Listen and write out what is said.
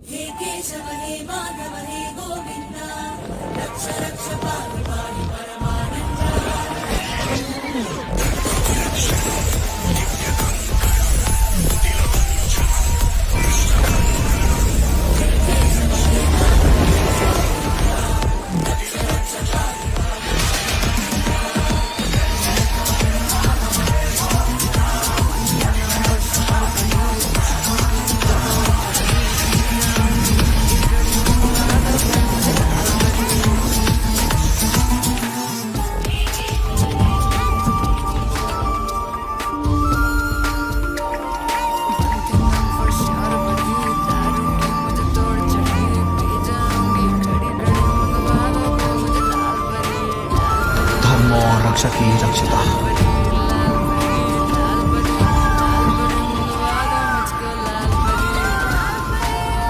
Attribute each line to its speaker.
Speaker 1: हे केशव हे माधव हे गोविंदा रक्ष रक्ष पाहि पाहि परमानंदा.
Speaker 2: धर्मो रक्षति रक्षिता.